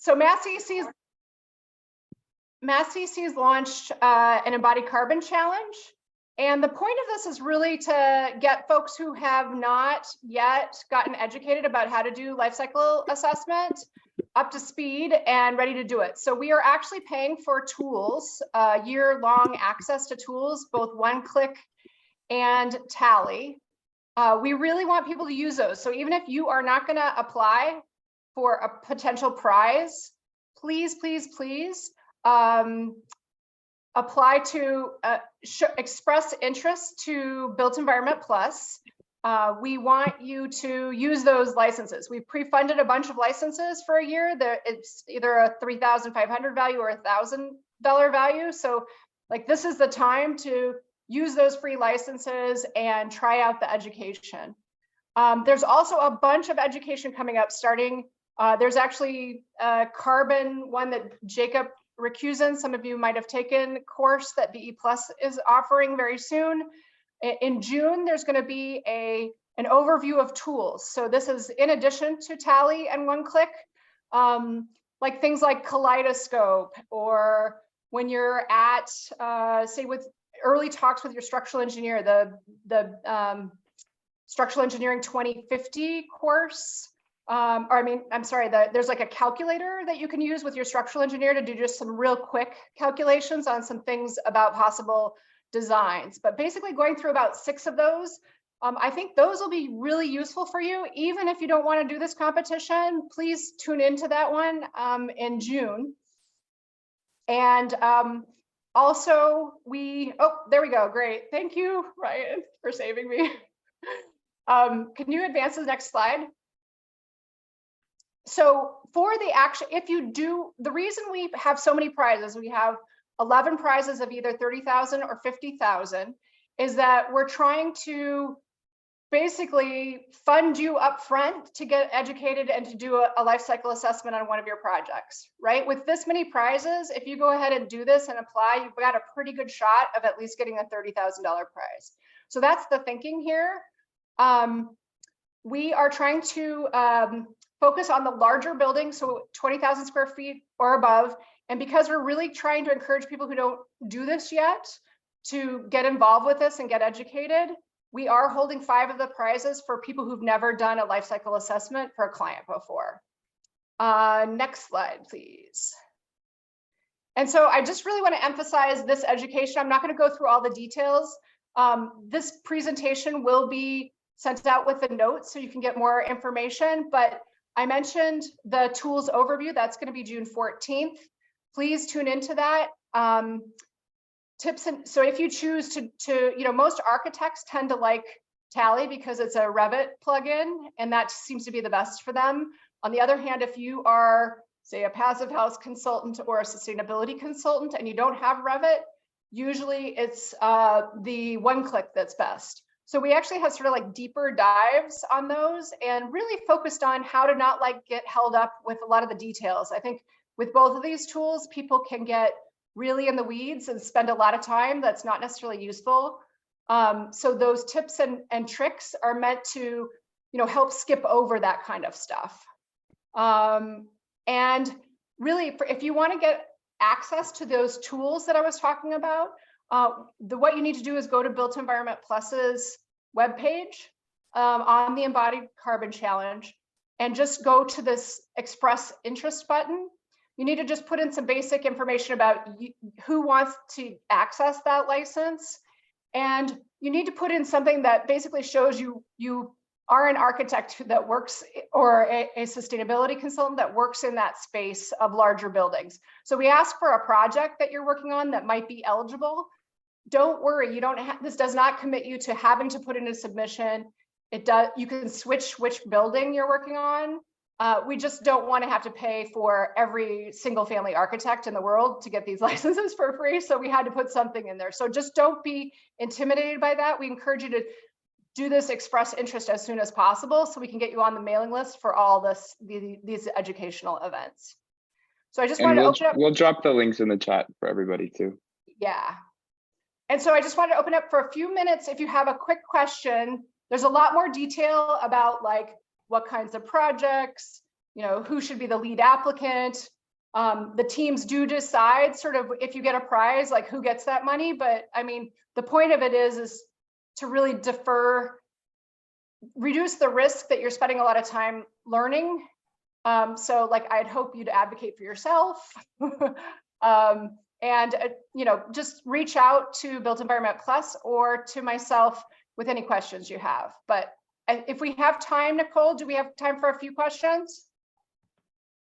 So Mass EC's launched an embodied carbon challenge. And the point of this is really to get folks who have not yet gotten educated about how to do life cycle assessment up to speed and ready to do it. So we are actually paying for tools, year-long access to tools, both One-Click and Tally. We really want people to use those. So even if you are not going to apply for a potential prize, please, please, please apply to express interest to Built Environment Plus. We want you to use those licenses. We've pre-funded a bunch of licenses for a year. It's either a $3,500 value or $1,000 value. So like this is the time to use those free licenses and try out the education. There's also a bunch of education coming up starting. There's actually a carbon one that Jacob Recusen, some of you might have taken course that BE Plus is offering very soon. In June, there's going to be an overview of tools. So this is in addition to Tally and One-Click, like things like Kaleidoscope, or when you're at, say with early talks with your structural engineer, the Structural Engineering 2050 course. There's like a calculator that you can use with your structural engineer to do just some real quick calculations on some things about possible designs. But basically going through about 6 of those, I think those will be really useful for you. Even if you don't want to do this competition, please tune into that one in June. And also there we go, great. Thank you, Ryan, for saving me. Can you advance to the next slide? So for the action, if you do, the reason we have so many prizes, we have 11 prizes of either 30,000 or 50,000, is that we're trying to basically fund you up front to get educated and to do a life cycle assessment on one of your projects, right? With this many prizes, if you go ahead and do this and apply, you've got a pretty good shot of at least getting a $30,000 prize. So that's the thinking here. We are trying to focus on the larger buildings, so 20,000 square feet or above. And because we're really trying to encourage people who don't do this yet to get involved with this and get educated, we are holding 5 of the prizes for people who've never done a life cycle assessment for a client before. Next slide, please. And so I just really want to emphasize this education. I'm not going to go through all the details. This presentation will be sent out with the notes so you can get more information, but I mentioned the tools overview. That's going to be June 14th. Please tune into that. Tips, and so if you choose to, most architects tend to like Tally because it's a Revit plugin, and that seems to be the best for them. On the other hand, if you are, say, a passive house consultant or a sustainability consultant and you don't have Revit, usually it's the One-Click that's best. So we actually have sort of like deeper dives on those and really focused on how to not like get held up with a lot of the details. I think with both of these tools, people can get really in the weeds and spend a lot of time that's not necessarily useful. So those tips and tricks are meant to, help skip over that kind of stuff. And really, if you want to get access to those tools that I was talking about, what you need to do is go to Built Environment Plus's webpage on the Embodied Carbon Challenge and just go to this Express Interest button. You need to just put in some basic information about who wants to access that license. And you need to put in something that basically shows you are an architect that works, or a sustainability consultant that works in that space of larger buildings. So we ask for a project that you're working on that might be eligible. Don't worry, you don't have, this does not commit you to having to put in a submission. It does, you can switch which building you're working on. We just don't want to have to pay for every single family architect in the world to get these licenses for free. So we had to put something in there. So just don't be intimidated by that. We encourage you to do this express interest as soon as possible so we can get you on the mailing list for all these educational events. So I just wanted to open up. We'll drop the links in the chat for everybody too. Yeah. And so I just wanted to open up for a few minutes. If you have a quick question, there's a lot more detail about like what kinds of projects, who should be the lead applicant, The teams do decide sort of if you get a prize, like who gets that money. But I mean, the point of it is to really reduce the risk that you're spending a lot of time learning. So like, I'd hope you'd advocate for yourself. And just reach out to Built Environment Plus or to myself with any questions you have. But if we have time, Nicole, do we have time for a few questions?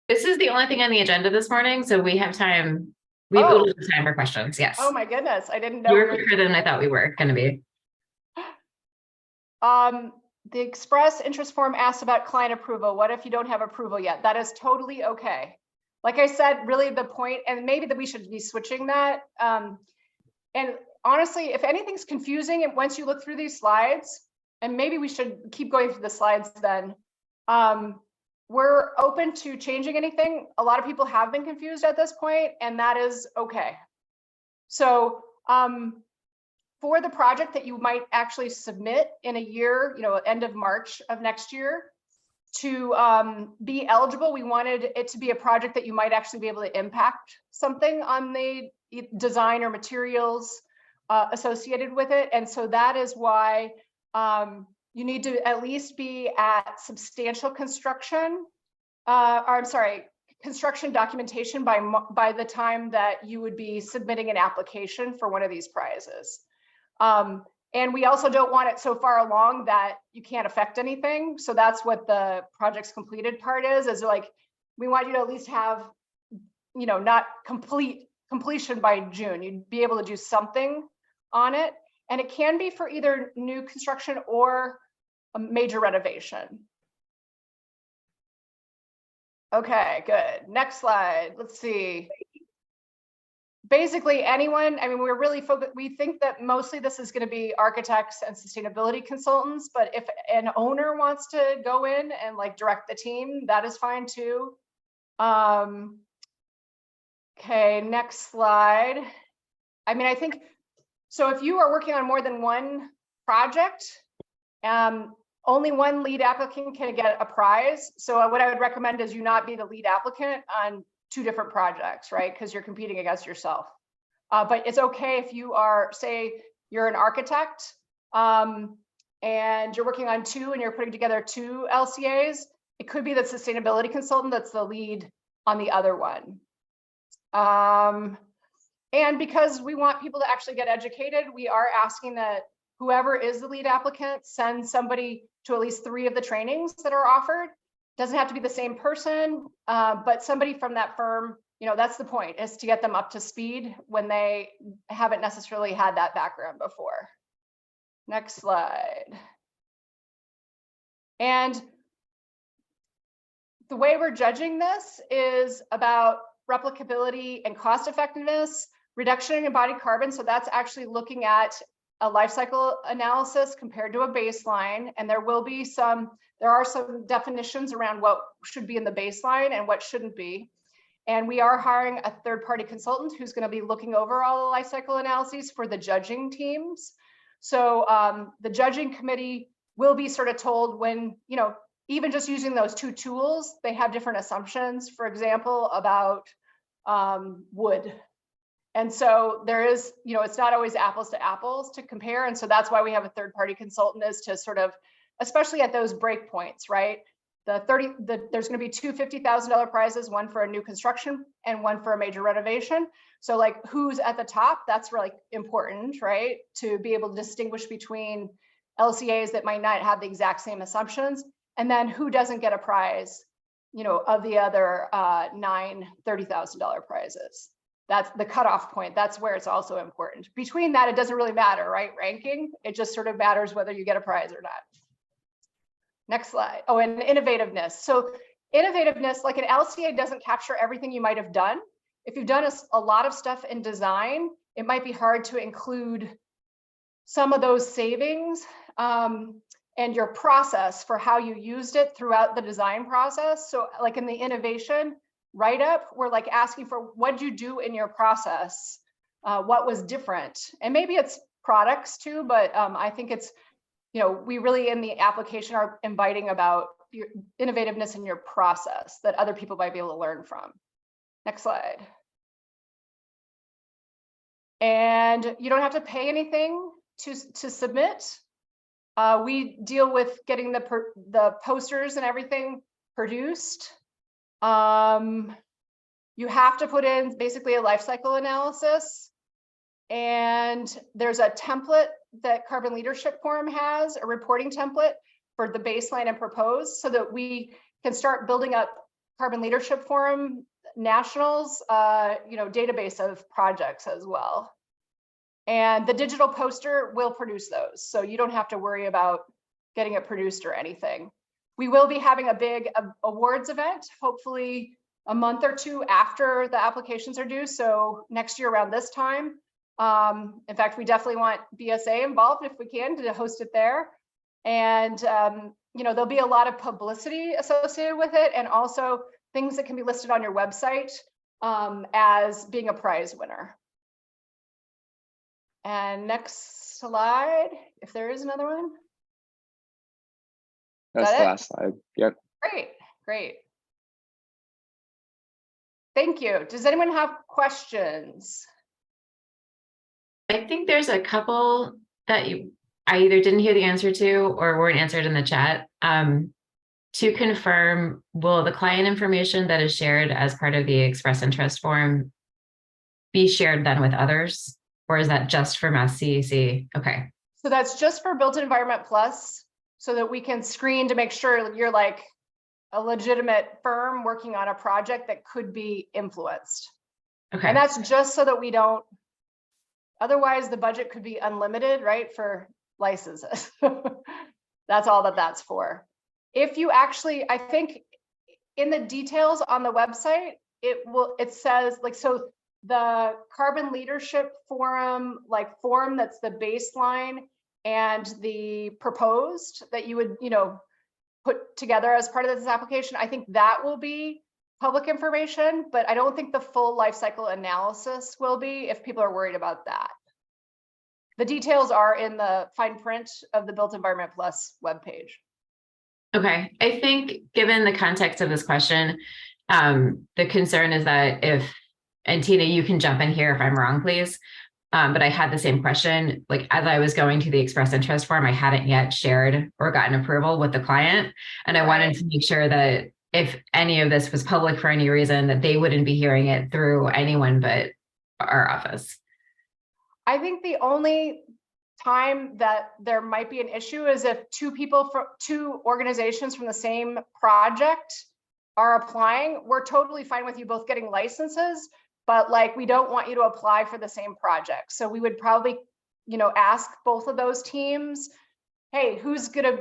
This is the only thing on the agenda this morning, so we have time. We have a little bit of time for questions. Yes. Oh my goodness, I didn't know. You were quicker than I thought we were going to be. The express interest form asks about client approval. What if you don't have approval yet? That is totally okay. Like I said, really the point, and maybe that we should be switching that. And honestly, if anything's confusing, and once you look through these slides, and maybe we should keep going through the slides then, we're open to changing anything. A lot of people have been confused at this point, and that is okay. So for the project that you might actually submit in a year, end of March of next year, to be eligible, we wanted it to be a project that you might actually be able to impact something on the design or materials associated with it. And so that is why you need to at least be at substantial construction, construction documentation by the time that you would be submitting an application for one of these prizes. And we also don't want it so far along that you can't affect anything. So that's what the project's completed part is like, we want you to at least have, not completion by June. You'd be able to do something on it. And it can be for either new construction or a major renovation. Okay, good. Next slide. Let's see. Basically anyone, I mean, we're really focused, we think that mostly this is going to be architects and sustainability consultants, but if an owner wants to go in and like direct the team, that is fine too. Okay, next slide. I mean, I think, so if you are working on more than one project, only one lead applicant can get a prize. So what I would recommend is you not be the lead applicant on 2 different projects, right? Because you're competing against yourself. But it's okay if you are, say, you're an architect and you're working on 2 and you're putting together 2 LCAs. It could be the sustainability consultant that's the lead on the other one. And because we want people to actually get educated, we are asking that whoever is the lead applicant send somebody to at least 3 of the trainings that are offered. Doesn't have to be the same person, but somebody from that firm, that's the point, is to get them up to speed when they haven't necessarily had that background before. Next slide. And the way we're judging this is about replicability and cost effectiveness, reduction in embodied carbon. So that's actually looking at a life cycle analysis compared to a baseline. And there are some definitions around what should be in the baseline and what shouldn't be. And we are hiring a third-party consultant who's going to be looking over all the life cycle analyses for the judging teams. So the judging committee will be sort of told when, even just using those 2 tools, they have different assumptions, for example, about wood. And so there is, it's not always apples to apples to compare. And so that's why we have a third-party consultant, is to sort of, especially at those break points, right? There's going to be 2 $50,000 prizes, one for a new construction and one for a major renovation. So like, who's at the top? That's really important, right? To be able to distinguish between LCAs that might not have the exact same assumptions, and then who doesn't get a prize, of the other 9 $30,000 prizes. That's the cutoff point. That's where it's also important. Between that, it doesn't really matter, right? Ranking, it just sort of matters whether you get a prize or not. Next slide. Oh, and innovativeness. So innovativeness, like an LCA doesn't capture everything you might have done. If you've done a lot of stuff in design, it might be hard to include some of those savings and your process for how you used it throughout the design process. So like in the innovation write-up, we're like asking for what you do in your process, what was different, and maybe it's products too, but I think it's, we really in the application are inviting about your innovativeness in your process that other people might be able to learn from. Next slide. And you don't have to pay anything to submit. We deal with getting the posters and everything produced. You have to put in basically a life cycle analysis. And there's a template that Carbon Leadership Forum has, a reporting template for the baseline and proposed, so that we can start building up Carbon Leadership Forum Nationals, database of projects as well. And the digital poster will produce those, so you don't have to worry about getting it produced or anything. We will be having a big awards event, hopefully a month or two after the applications are due. So next year around this time. In fact, we definitely want BSA involved if we can to host it there. And, there'll be a lot of publicity associated with it, and also things that can be listed on your website as being a prize winner. And next slide, if there is another one. That's the last slide. Yep. Great. Thank you. Does anyone have questions? I think there's a couple that I either didn't hear the answer to or weren't answered in the chat. To confirm, will the client information that is shared as part of the express interest form be shared then with others? Or is that just for Mass CEC? Okay. So that's just for Built Environment Plus, so that we can screen to make sure you're like a legitimate firm working on a project that could be influenced. Okay. And that's just so that we don't, otherwise the budget could be unlimited, right, for licenses. That's all that's for. If you actually, I think in the details on the website, it says like, so the Carbon Leadership Forum, like form that's the baseline and the proposed that you would, put together as part of this application, I think that will be public information, but I don't think the full life cycle analysis will be, if people are worried about that. The details are in the fine print of the Built Environment Plus webpage. Okay, I think given the context of this question, the concern is that and Tina, you can jump in here if I'm wrong, please. But I had the same question, like as I was going to the express interest form, I hadn't yet shared or gotten approval with the client. And I wanted to make sure that if any of this was public for any reason, that they wouldn't be hearing it through anyone but our office. I think the only time that there might be an issue is if two organizations from the same project are applying. We're totally fine with you both getting licenses, but like we don't want you to apply for the same project. So we would probably, ask both of those teams, hey, who's gonna,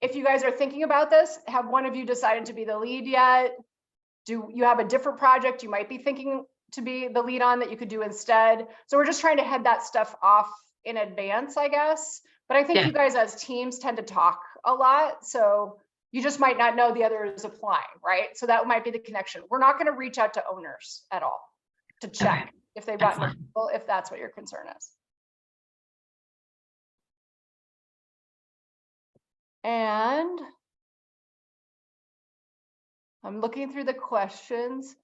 if you guys are thinking about this, have one of you decided to be the lead yet? Do you have a different project you might be thinking to be the lead on that you could do instead? So we're just trying to head that stuff off in advance, I guess. But I think you guys as teams tend to talk a lot. So you just might not know the other is applying, right? So that might be the connection. We're not going to reach out to owners at all to check if they've gotten approval, if that's what your concern is. And I'm looking through the questions.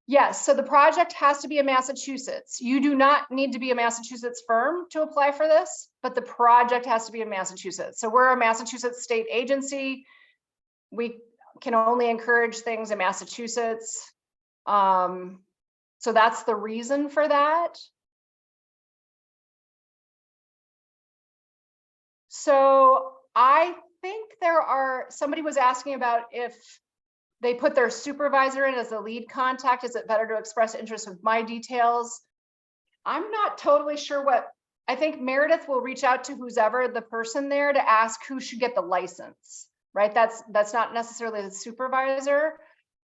Yes, so the project has to be in Massachusetts. You do not need to be a Massachusetts firm to apply for this, but the project has to be in Massachusetts. So we're a Massachusetts state agency. We can only encourage things in Massachusetts. So that's the reason for that. So I think somebody was asking about if they put their supervisor in as the lead contact. Is it better to express interest with my details? I'm not totally sure I think Meredith will reach out to who's ever the person there to ask who should get the license, right? That's not necessarily the supervisor.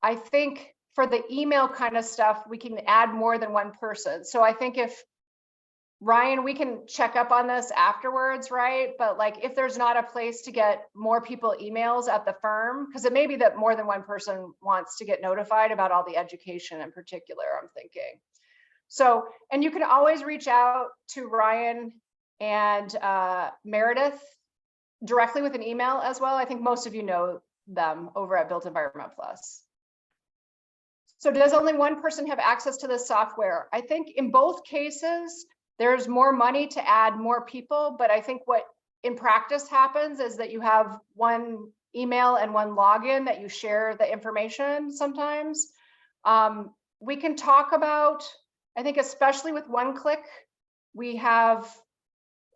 I think for the email kind of stuff, we can add more than one person. So I think if Ryan, we can check up on this afterwards, right? But like if there's not a place to get more people emails at the firm, because it may be that more than one person wants to get notified about all the education in particular, I'm thinking. So, and you can always reach out to Ryan and Meredith directly with an email as well. I think most of you know them over at Built Environment Plus. So does only one person have access to this software? I think in both cases, there's more money to add more people, but I think what in practice happens is that you have one email and one login that you share the information sometimes. We can talk about, I think especially with one-click, we have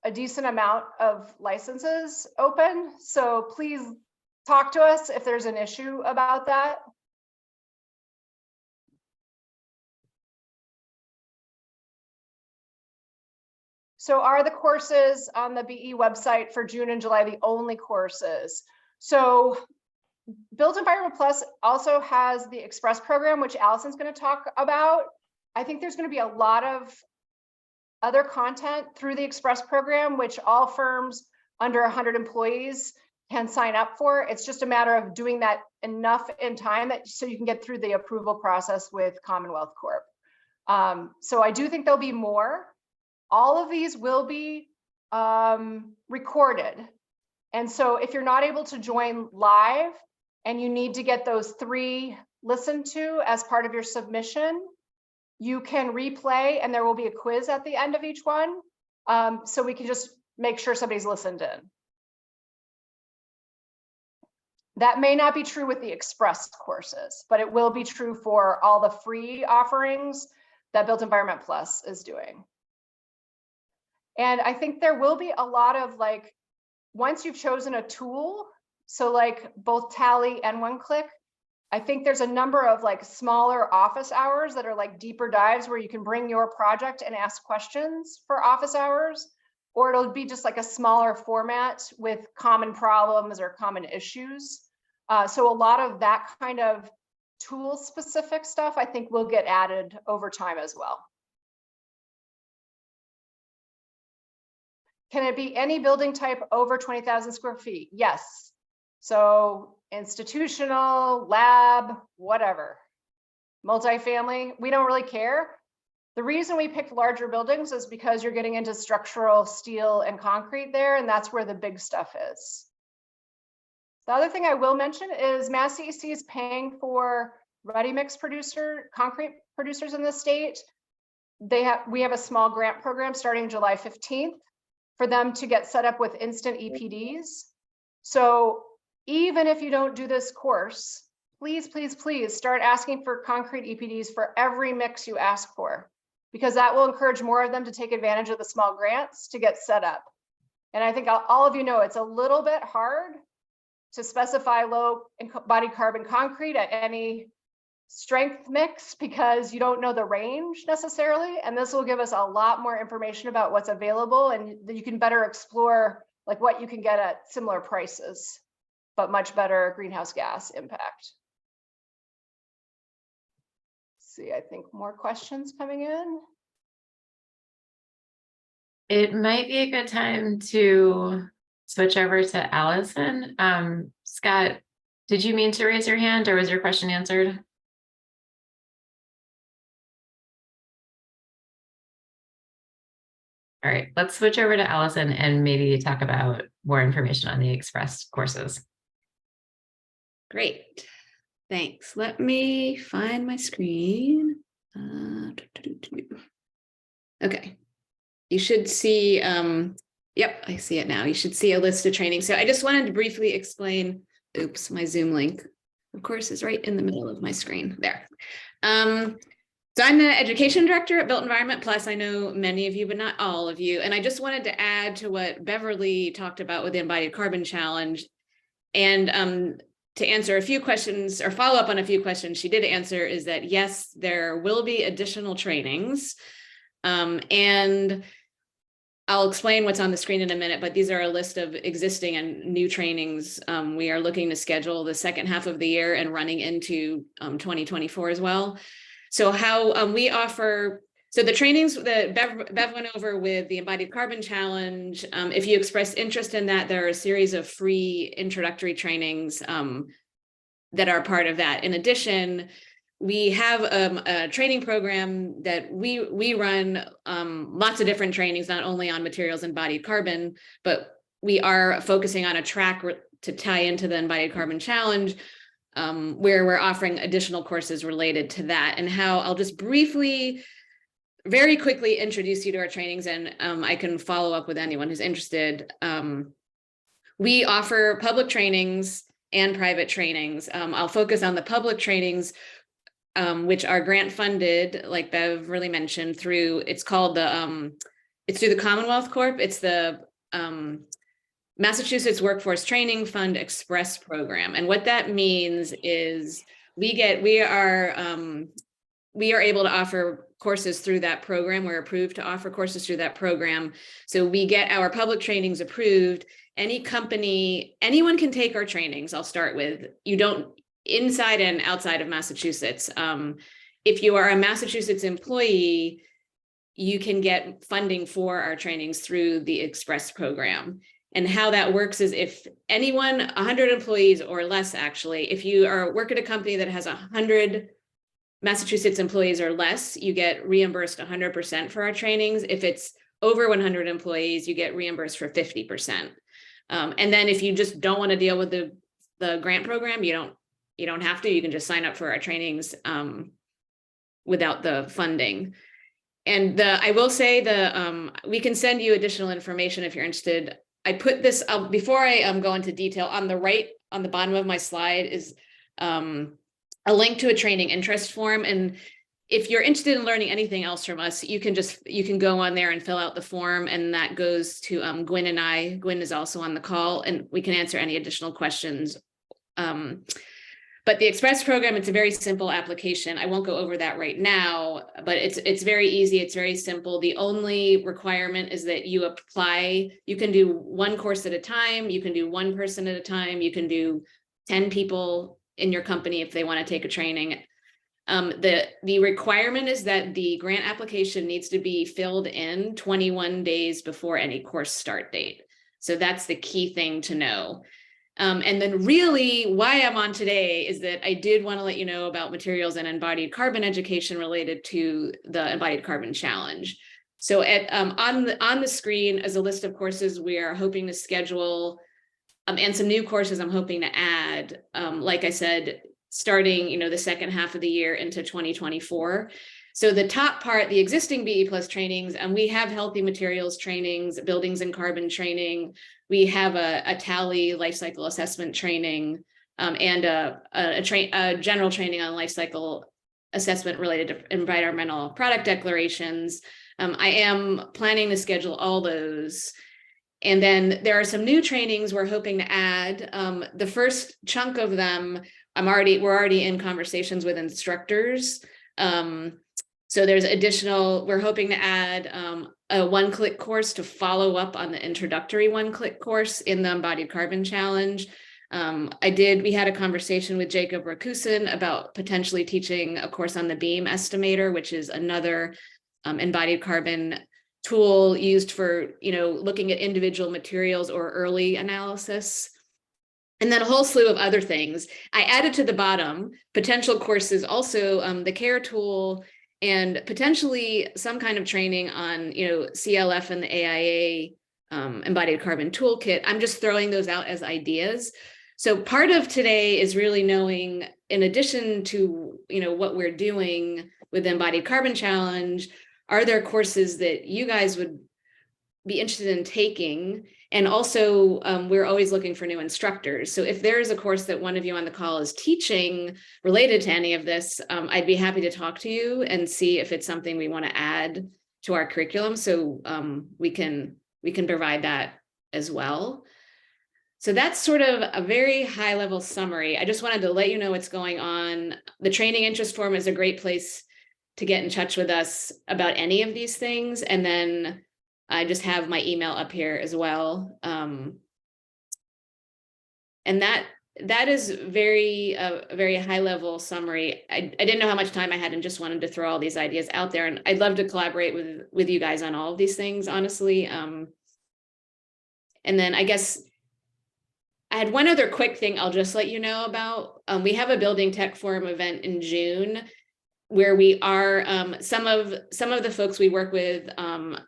a decent amount of licenses open. So please talk to us if there's an issue about that. So are the courses on the BE website for June and July the only courses? So Built Environment Plus also has the Express program, which Allison's going to talk about. I think there's going to be a lot of other content through the Express program, which all firms under 100 employees can sign up for. It's just a matter of doing that enough in time that so you can get through the approval process with Commonwealth Corp. So I do think there'll be more. All of these will be recorded. And so if you're not able to join live and you need to get those 3 listened to as part of your submission, you can replay and there will be a quiz at the end of each one. So we can just make sure somebody's listened in. That may not be true with the Express courses, but it will be true for all the free offerings that Built Environment Plus is doing. And I think there will be a lot of like, once you've chosen a tool, so like both Tally and one-click, I think there's a number of like smaller office hours that are like deeper dives where you can bring your project and ask questions for office hours, or it'll be just like a smaller format with common problems or common issues. So a lot of that kind of tool specific stuff, I think will get added over time as well. Can it be any building type over 20,000 square feet? Yes. So institutional, lab, whatever. Multifamily, we don't really care. The reason we picked larger buildings is because you're getting into structural steel and concrete there, and that's where the big stuff is. The other thing I will mention is Mass DEC is paying for ready mix concrete producers in the state. We have a small grant program starting July 15th for them to get set up with instant EPDs. So even if you don't do this course, please, please, please start asking for concrete EPDs for every mix you ask for, because that will encourage more of them to take advantage of the small grants to get set up. And I think all of you know it's a little bit hard to specify low embodied carbon concrete at any strength mix because you don't know the range necessarily. And this will give us a lot more information about what's available, and you can better explore like what you can get at similar prices, but much better greenhouse gas impact. Let's see, I think more questions coming in. It might be a good time to switch over to Allison. Scott, did you mean to raise your hand or was your question answered? All right, let's switch over to Allison and maybe talk about more information on the Express courses. Great, thanks. Let me find my screen. Okay, you should see, yep, I see it now. You should see a list of training. So I just wanted to briefly explain, oops, my Zoom link, of course, is right in the middle of my screen there. So I'm the education director at Built Environment Plus. I know many of you, but not all of you. And I just wanted to add to what Beverly talked about with the Embodied Carbon Challenge. And to answer a few questions or follow up on a few questions she did answer is that, yes, there will be additional trainings. And I'll explain what's on the screen in a minute, but these are a list of existing and new trainings. We are looking to schedule the second half of the year and running into 2024 as well. So how we offer, so the trainings that Bev went over with the Embodied Carbon Challenge, if you express interest in that, there are a series of free introductory trainings that are part of that. In addition, we have a training program that we run lots of different trainings, not only on materials and embodied carbon, but we are focusing on a track to tie into the Embodied Carbon Challenge where we're offering additional courses related to that, and how I'll just briefly, very quickly introduce you to our trainings, and I can follow up with anyone who's interested. We offer public trainings and private trainings. I'll focus on the public trainings, which are grant funded, like Bev really mentioned, through, it's called the, it's through the Commonwealth Corp. It's the Massachusetts Workforce Training Fund Express program. And what that means is we are able to offer courses through that program. We're approved to offer courses through that program. So we get our public trainings approved. Any company, anyone can take our trainings, I'll start with. You don't, inside and outside of Massachusetts. If you are a Massachusetts employee, you can get funding for our trainings through the Express program. And how that works is if anyone, 100 employees or less, actually, if you work at a company that has 100 Massachusetts employees or less, you get reimbursed 100% for our trainings. If it's over 100 employees, you get reimbursed for 50%. And then if you just don't want to deal with the grant program, you don't have to. You can just sign up for our trainings without the funding. And I will say we can send you additional information if you're interested. I put this up before I go into detail. On the right, on the bottom of my slide is a link to a training interest form. And if you're interested in learning anything else from us, you can go on there and fill out the form, and that goes to Gwyn and I. Gwyn is also on the call, and we can answer any additional questions. But the Express program, it's a very simple application. I won't go over that right now, but it's very easy. It's very simple. The only requirement is that you apply. You can do one course at a time. You can do one person at a time. You can do 10 people in your company if they want to take a training. The requirement is that the grant application needs to be filled in 21 days before any course start date. So that's the key thing to know. And then really why I'm on today is that I did want to let you know about materials and embodied carbon education related to the Embodied Carbon Challenge. So on the screen is a list of courses we are hoping to schedule, and some new courses I'm hoping to add, like I said, starting the second half of the year into 2024. So the top part, the existing BE Plus trainings, and we have healthy materials trainings, buildings and carbon training. We have a tally life cycle assessment training, and a general training on life cycle assessment related to environmental product declarations. I am planning to schedule all those. And then there are some new trainings we're hoping to add. The first chunk of them, we're already in conversations with instructors. So there's we're hoping to add a one-click course to follow up on the introductory one-click course in the Embodied Carbon Challenge. We had a conversation with Jacob Rakusin about potentially teaching a course on the BEAM estimator, which is another embodied carbon tool used for, looking at individual materials or early analysis. And then a whole slew of other things. I added to the bottom potential courses, also the CARE tool, and potentially some kind of training on, CLF and the AIA embodied carbon toolkit. I'm just throwing those out as ideas. So part of today is really knowing, in addition to, what we're doing with the Embodied Carbon Challenge, are there courses that you guys would be interested in taking? And also, we're always looking for new instructors. So if there's a course that one of you on the call is teaching related to any of this, I'd be happy to talk to you and see if it's something we want to add to our curriculum. So we can provide that as well. So that's sort of a very high level summary. I just wanted to let you know what's going on. The training interest form is a great place to get in touch with us about any of these things. And then I just have my email up here as well. And that is a very high level summary. I didn't know how much time I had and just wanted to throw all these ideas out there. And I'd love to collaborate with you guys on all of these things, honestly. And then I guess I had one other quick thing I'll just let you know about. We have a Building Tech Forum event in June where we are, some of the folks we work with, what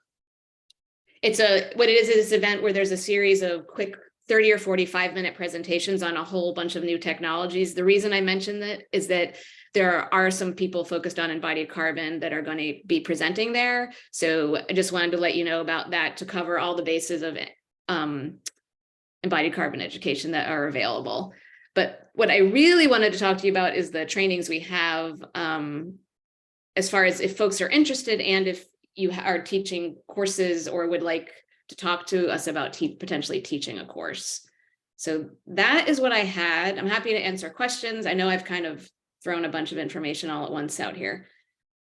it is this event where there's a series of quick 30 or 45-minute presentations on a whole bunch of new technologies. The reason I mentioned that is that there are some people focused on embodied carbon that are going to be presenting there. So I just wanted to let you know about that to cover all the bases of embodied carbon education that are available. But what I really wanted to talk to you about is the trainings we have, as far as if folks are interested and if you are teaching courses or would like to talk to us about potentially teaching a course. So that is what I had. I'm happy to answer questions. I know I've kind of thrown a bunch of information all at once out here.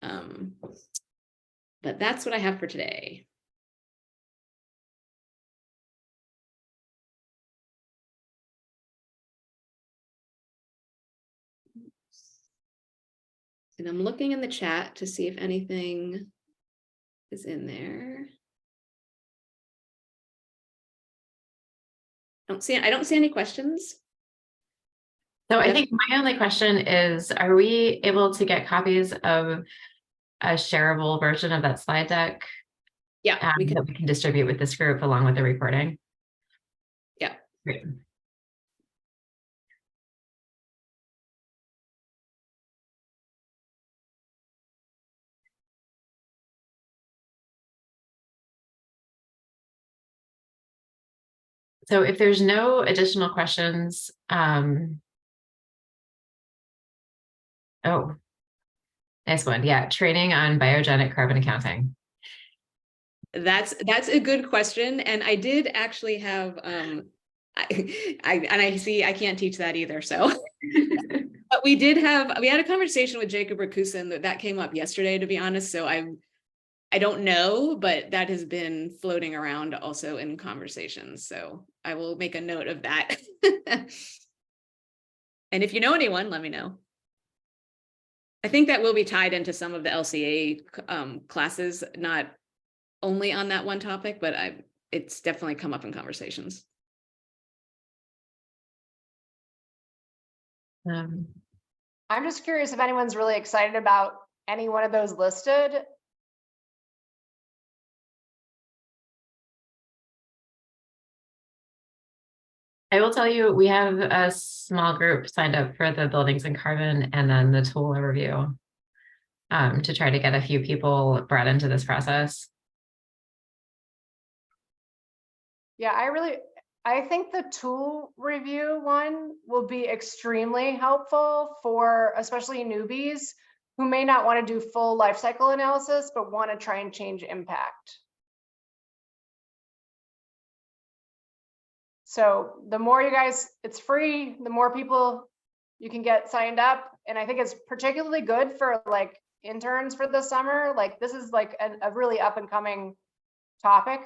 But that's what I have for today. And I'm looking in the chat to see if anything is in there. I don't see any questions. So I think my only question is, are we able to get copies of a shareable version of that slide deck Yeah, that we can distribute with this group along with the recording? Yeah. Great. So if there's no additional questions, oh, nice one. Yeah, training on biogenic carbon accounting. That's a good question. And I did actually have, I see I can't teach that either. So, but we had a conversation with Jacob Rakusin that came up yesterday, to be honest. So I don't know, but that has been floating around also in conversations. So I will make a note of that. And if you know anyone, let me know. I think that will be tied into some of the LCA classes, not only on that one topic, but it's definitely come up in conversations. I'm just curious if anyone's really excited about any one of those listed. I will tell you, we have a small group signed up for the buildings and carbon and then the tool overview to try to get a few people brought into this process. Yeah, I think the tool review one will be extremely helpful for especially newbies who may not want to do full life cycle analysis, but want to try and change impact. So the more you guys, it's free, the more people you can get signed up. And I think it's particularly good for like interns for the summer. Like this is like a really up and coming topic.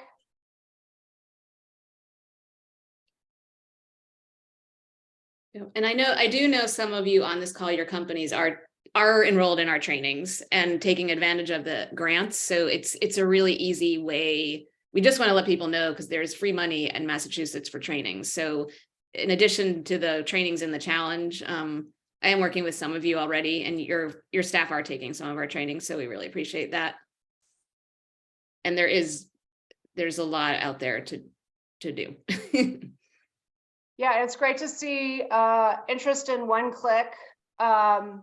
And I do know some of you on this call, your companies are enrolled in our trainings and taking advantage of the grants. So it's a really easy way. We just want to let people know because there's free money in Massachusetts for training. So in addition to the trainings in the challenge, I am working with some of you already, and your staff are taking some of our trainings. So we really appreciate that. And there's a lot out there to do. Yeah, it's great to see interest in one click. I've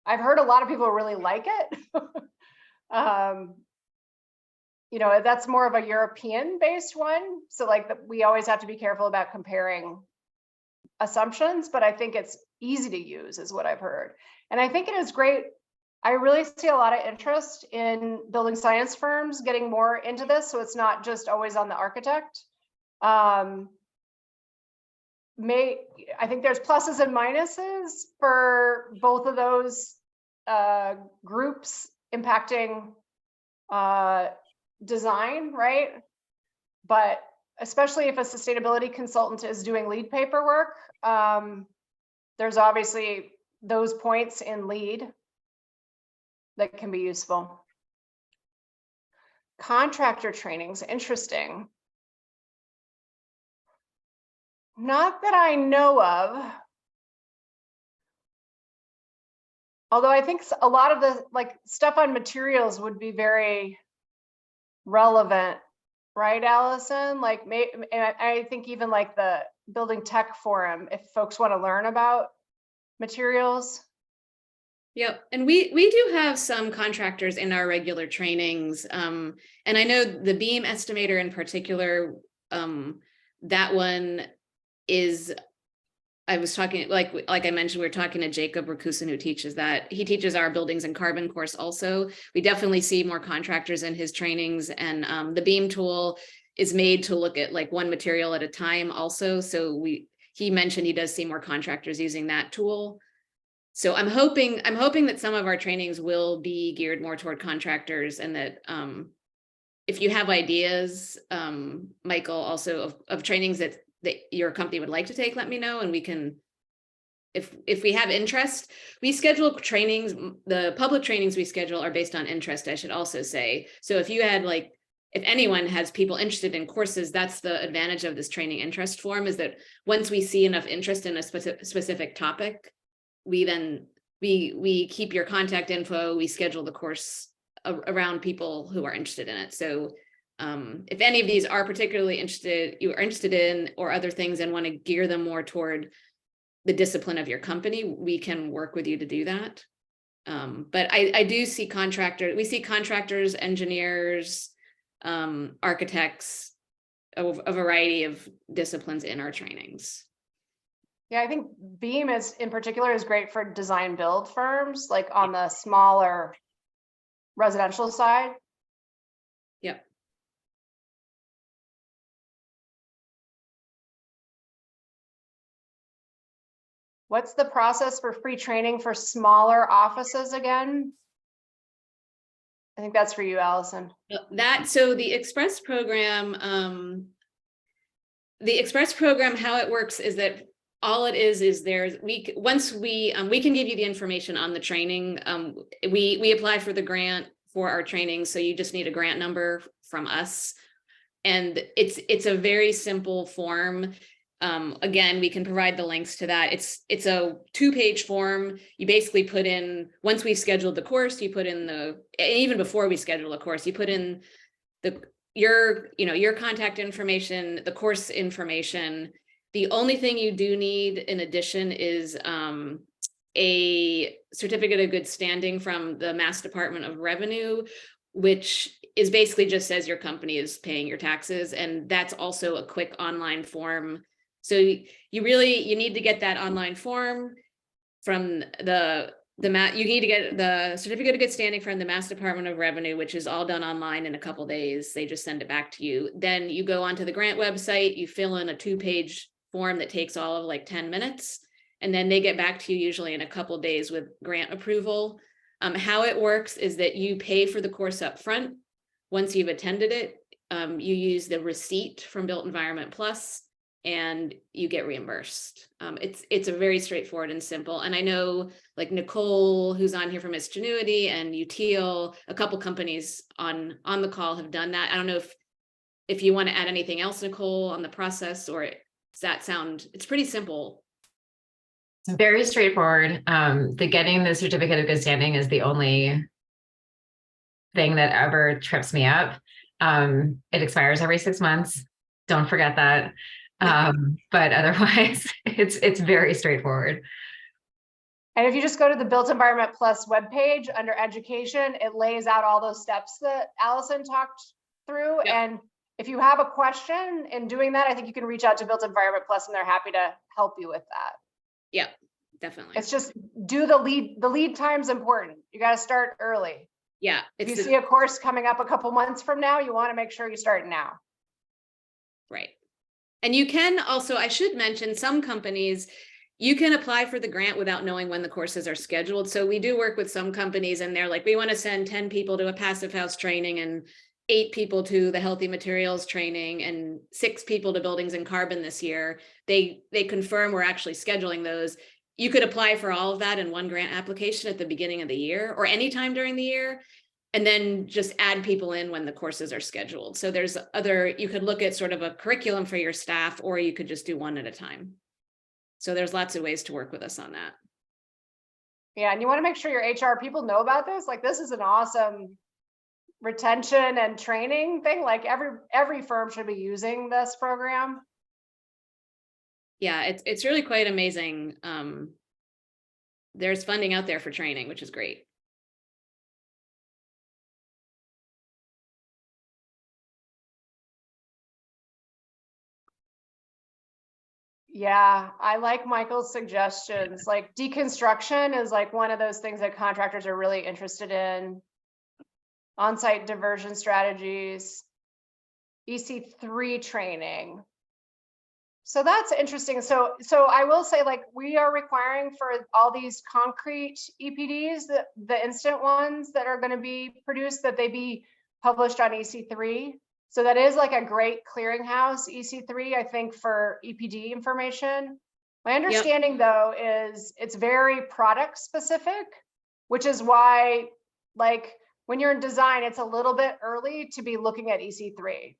heard a lot of people really like it. You know, that's more of a European based one. So like we always have to be careful about comparing assumptions, but I think it's easy to use is what I've heard. And I think it is great. I really see a lot of interest in building science firms getting more into this. So it's not just always on the architect. I think there's pluses and minuses for both of those groups impacting design, right? But especially if a sustainability consultant is doing lead paperwork, there's obviously those points in lead that can be useful. Contractor trainings, interesting. Not that I know of. Although I think a lot of the like stuff on materials would be very relevant right, Allison? Like, and I think even like the building tech forum, if folks want to learn about materials. Yep, and we do have some contractors in our regular trainings, and I know the beam estimator in particular, that one is. I was talking, like I mentioned, we were talking to Jacob Rakusin, who teaches that. He teaches our buildings and carbon course also. We definitely see more contractors in his trainings, and the beam tool is made to look at like one material at a time also. So he mentioned he does see more contractors using that tool. So I'm hoping that some of our trainings will be geared more toward contractors, and that if you have ideas, Michael, also of trainings that your company would like to take, let me know, and we can, if we have interest, we schedule trainings. The public trainings we schedule are based on interest, I should also say. So if you had like, if anyone has people interested in courses, that's the advantage of this training interest form, is that once we see enough interest in a specific topic, we keep your contact info, we schedule the course around people who are interested in it. So if any of these are particularly interested in, or other things, and want to gear them more toward the discipline of your company, we can work with you to do that. But I do see we see contractors, engineers, architects, a variety of disciplines in our trainings. Yeah, I think Beam in particular is great for design build firms, like on the smaller residential side. Yep. What's the process for free training for smaller offices again? I think that's for you, Allison. So the Express program, how it works is that all it is once we can give you the information on the training. We apply for the grant for our training, so you just need a grant number from us, and it's a very simple form. Again, we can provide the links to that. It's a 2-page form. You basically put in, once we scheduled the course, you put in even before we schedule a course, you put in your contact information, the course information. The only thing you do need in addition is a certificate of good standing from the Mass Department of Revenue, which is basically just says your company is paying your taxes. And that's also a quick online form. So you need to get that online form from you need to get the certificate of good standing from the Mass Department of Revenue, which is all done online in a couple days. They just send it back to you. Then you go onto the grant website, you fill in a 2-page form that takes all of like 10 minutes. And then they get back to you usually in a couple days with grant approval. How it works is that you pay for the course up front. Once you've attended it, you use the receipt from Built Environment Plus, and you get reimbursed. It's a very straightforward and simple. And I know like Nicole, who's on here from Ingenuity, and Util, a couple companies on the call have done that. I don't know if you want to add anything else, Nicole, on the process, or does that sound, it's pretty simple. It's very straightforward. Getting the certificate of good standing is the only thing that ever trips me up. It expires every 6 months. Don't forget that. But otherwise, it's very straightforward. And if you just go to the Built Environment Plus webpage under education, it lays out all those steps that Allison talked through. Yep. And if you have a question in doing that, I think you can reach out to Built Environment Plus, and they're happy to help you with that. Yeah, definitely. It's just the lead time's important. You got to start early. Yeah. If you see a course coming up a couple months from now, you want to make sure you start now. Right. And you can also, I should mention, some companies, you can apply for the grant without knowing when the courses are scheduled. So we do work with some companies, and they're like, we want to send 10 people to a passive house training, and 8 people to the healthy materials training, and 6 people to buildings and carbon this year. They confirm we're actually scheduling those. You could apply for all of that in one grant application at the beginning of the year or anytime during the year, and then just add people in when the courses are scheduled. So you could look at sort of a curriculum for your staff, or you could just do one at a time. So there's lots of ways to work with us on that. Yeah, and you want to make sure your HR people know about this. Like, this is an awesome retention and training thing. Like every firm should be using this program. Yeah, it's really quite amazing. There's funding out there for training, which is great. Yeah, I like Michael's suggestions. Like deconstruction is like one of those things that contractors are really interested in. On-site diversion strategies, EC3 training. So that's interesting. So I will say, like, we are requiring for all these concrete EPDs, the instant ones that are going to be produced, that they be published on EC3. So that is like a great clearinghouse, EC3, I think, for EPD information. My understanding, though, is it's very product specific, which is why, like, when you're in design, it's a little bit early to be looking at EC3.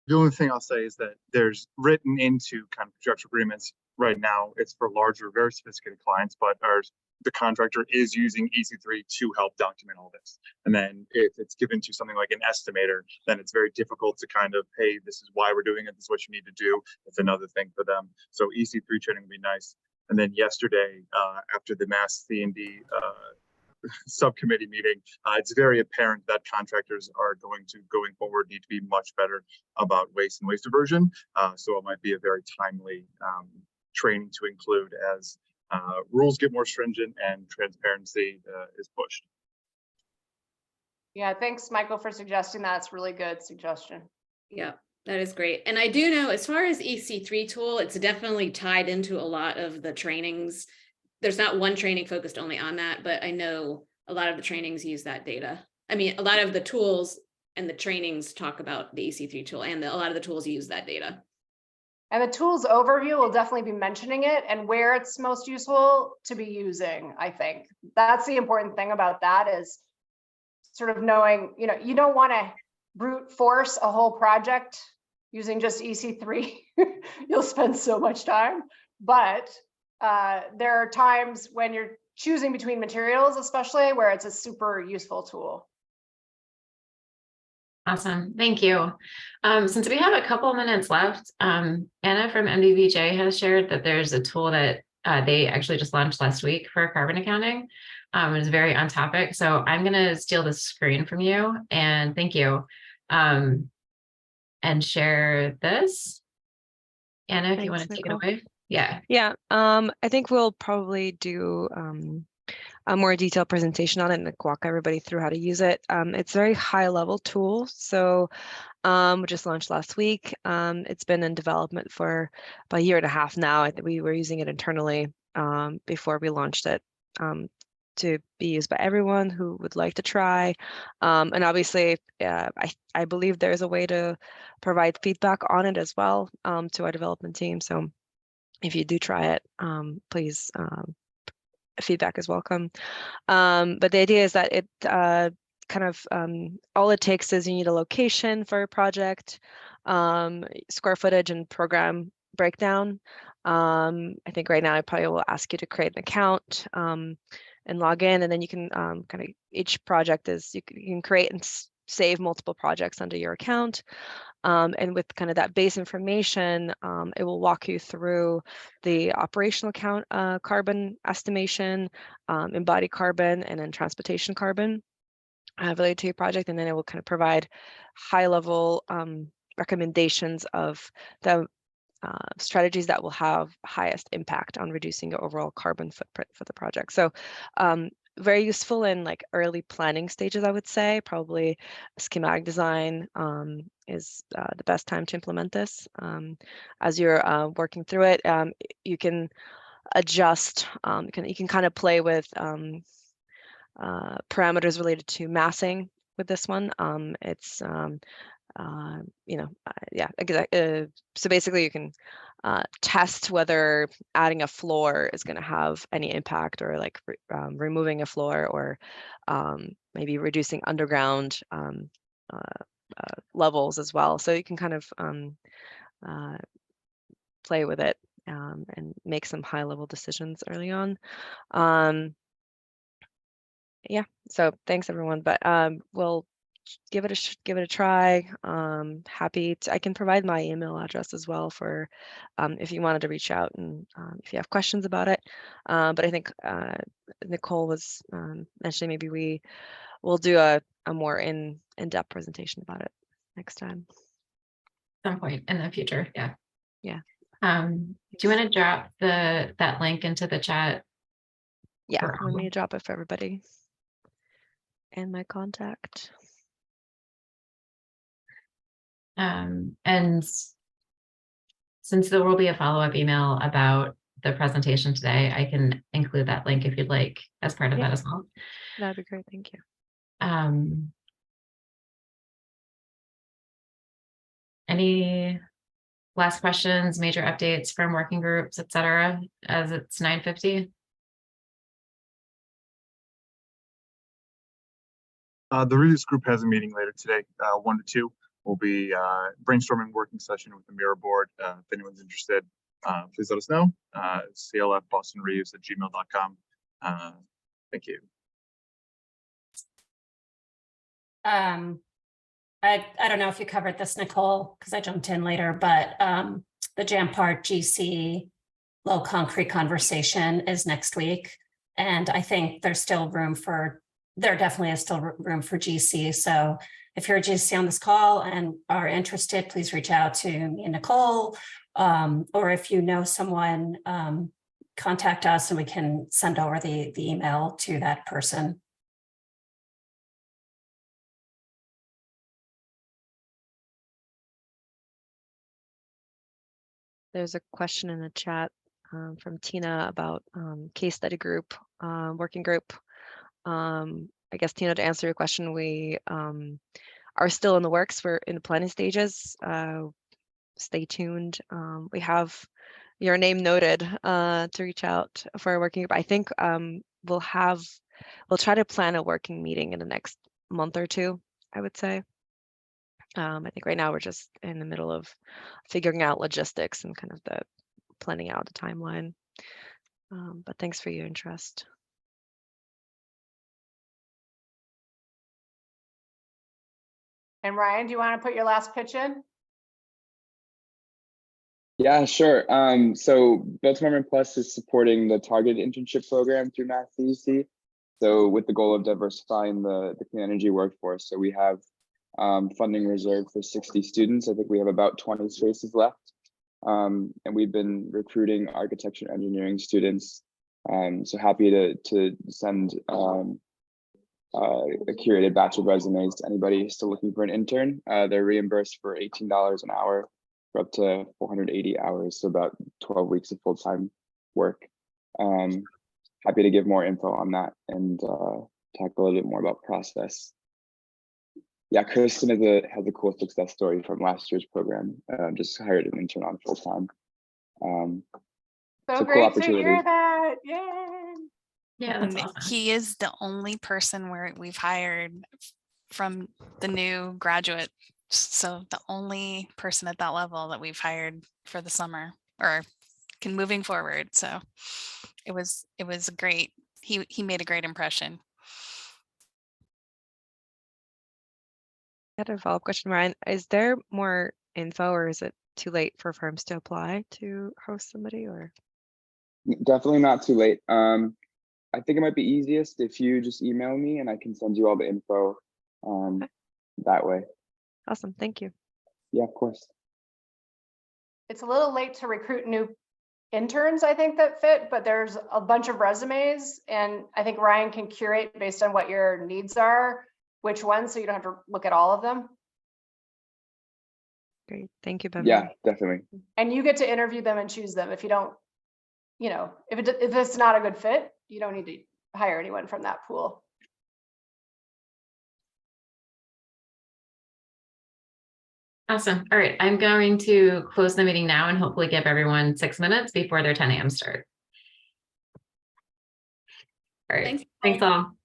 The only thing I'll say is that there's written into kind of construction agreements right now, it's for larger, very sophisticated clients, but the contractor is using EC3 to help document all this. And then if it's given to something like an estimator, then it's very difficult to kind of, hey, this is why we're doing it, this is what you need to do. It's another thing for them. So EC3 training would be nice. And then yesterday, after the Mass C&D subcommittee meeting, it's very apparent that contractors are going forward need to be much better about waste and waste diversion. So it might be a very timely training to include as rules get more stringent and transparency is pushed. Yeah, thanks, Michael, for suggesting that. It's a really good suggestion. Yeah, that is great. And I do know, as far as EC3 tool, it's definitely tied into a lot of the trainings. There's not one training focused only on that, but I know a lot of the trainings use that data. I mean, a lot of the tools and the trainings talk about the EC3 tool, and a lot of the tools use that data. And the tools overview will definitely be mentioning it and where it's most useful to be using, I think. That's the important thing about that, is sort of knowing, you know, you don't want to brute force a whole project using just EC3. You'll spend so much time. But there are times when you're choosing between materials, especially, where it's a super useful tool. Awesome, thank you. Since we have a couple minutes left, Anna from MDVJ has shared that there's a tool that they actually just launched last week for carbon accounting. It's very on topic, so I'm gonna steal the screen from you, and thank you, and share this. Anna, if you want to take it away. Yeah. Yeah, I think we'll probably do a more detailed presentation on it and like walk everybody through how to use it. It's a very high level tool. So we just launched last week. It's been in development for about a year and a half now. I think we were using it internally before we launched it to be used by everyone who would like to try. And obviously, I believe there's a way to provide feedback on it as well to our development team. So if you do try it, please, feedback is welcome. But the idea is that it kind of all it takes is you need a location for a project, square footage, and program breakdown. I think right now I probably will ask you to create an account and log in, and then you can kind of, each project is, you can create and save multiple projects under your account. And with kind of that base information, it will walk you through the operational count, carbon estimation, embodied carbon, and then transportation carbon related to your project. And then it will kind of provide high-level recommendations of the strategies that will have highest impact on reducing your overall carbon footprint for the project. So very useful in like early planning stages, I would say. Probably schematic design is the best time to implement this. As you're working through it, you can adjust, you can kind of play with parameters related to massing with this one. It's yeah, so basically you can test whether adding a floor is going to have any impact, or like removing a floor, or maybe reducing underground levels as well. So you can kind of play with it and make some high-level decisions early on. yeah, so thanks everyone, but we'll give it a try. Happy to, I can provide my email address as well for if you wanted to reach out and if you have questions about it. But I think Nicole was mentioning maybe we will do a more in-depth presentation about it next time. Some point in the future. Yeah. Yeah. Do you want to drop that link into the chat? Yeah, for let all? me drop it for everybody. And my contact. And since there will be a follow-up email about the presentation today, I can include that link if you'd like as part of Yeah. that as well. That'd be great. Thank you. Any last questions, major updates from working groups, et cetera, as it's 9:50? The Readers Group has a meeting later today, 1 to 2. We'll be brainstorming working session with the Mirror Board. If anyone's interested, please let us know. CLF Boston Reeves at gmail.com. Thank you. I don't know if you covered this, Nicole, because I jumped in later, but the Jam Park GC low concrete conversation is next week. And I think there's still room for, there definitely is still room for GC. So if you're a GC on this call and are interested, please reach out to me and Nicole. Or if you know someone, contact us and we can send over the email to that person. There's a question in the chat from Tina about case study group, working group. I guess, Tina, to answer your question, we are still in the works. We're in the planning stages. Stay tuned. We have your name noted to reach out for a working group. I think we'll try to plan a working meeting in the next month or two, I would say. I think right now we're just in the middle of figuring out logistics and kind of the planning out the timeline. But thanks for your interest. And Ryan, do you want to put your last pitch in? Yeah, sure. So Built Environment Plus is supporting the targeted internship program through Mass CEC. So with the goal of diversifying the clean energy workforce. So we have funding reserved for 60 students. I think we have about 20 spaces left. And we've been recruiting architecture and engineering students. So happy to send a curated batch of resumes to anybody still looking for an intern. They're reimbursed for $18 an hour for up to 480 hours, so about 12 weeks of full-time work. Happy to give more info on that and talk a little bit more about process. Yeah, Kristen has a cool success story from last year's program. Just hired an intern on full-time. So a great cool to hear that. Yay. Yeah, that's And awesome. he is the only person where we've hired from the new graduate. So the only person at that level that we've hired for the summer or moving forward. So it was great. He made a great impression. I had a follow-up question, Ryan. Is there more info or is it too late for firms to apply to host somebody or? Definitely not too late. I think it might be easiest if you just email me and I can send you all the info that way. Awesome, thank you. Yeah, of course. It's a little late to recruit new interns, I think, that fit, but there's a bunch of resumes and I think Ryan can curate based on what your needs are, which ones, so you don't have to look at all of them. Great, thank you, Beverly. Yeah, definitely. And you get to interview them and choose them. If you don't, you know, if it's not a good fit, you don't need to hire anyone from that pool. Awesome. All right. I'm going to close the meeting now and hopefully give everyone 6 minutes before their 10 a.m. start. All right. Thanks all.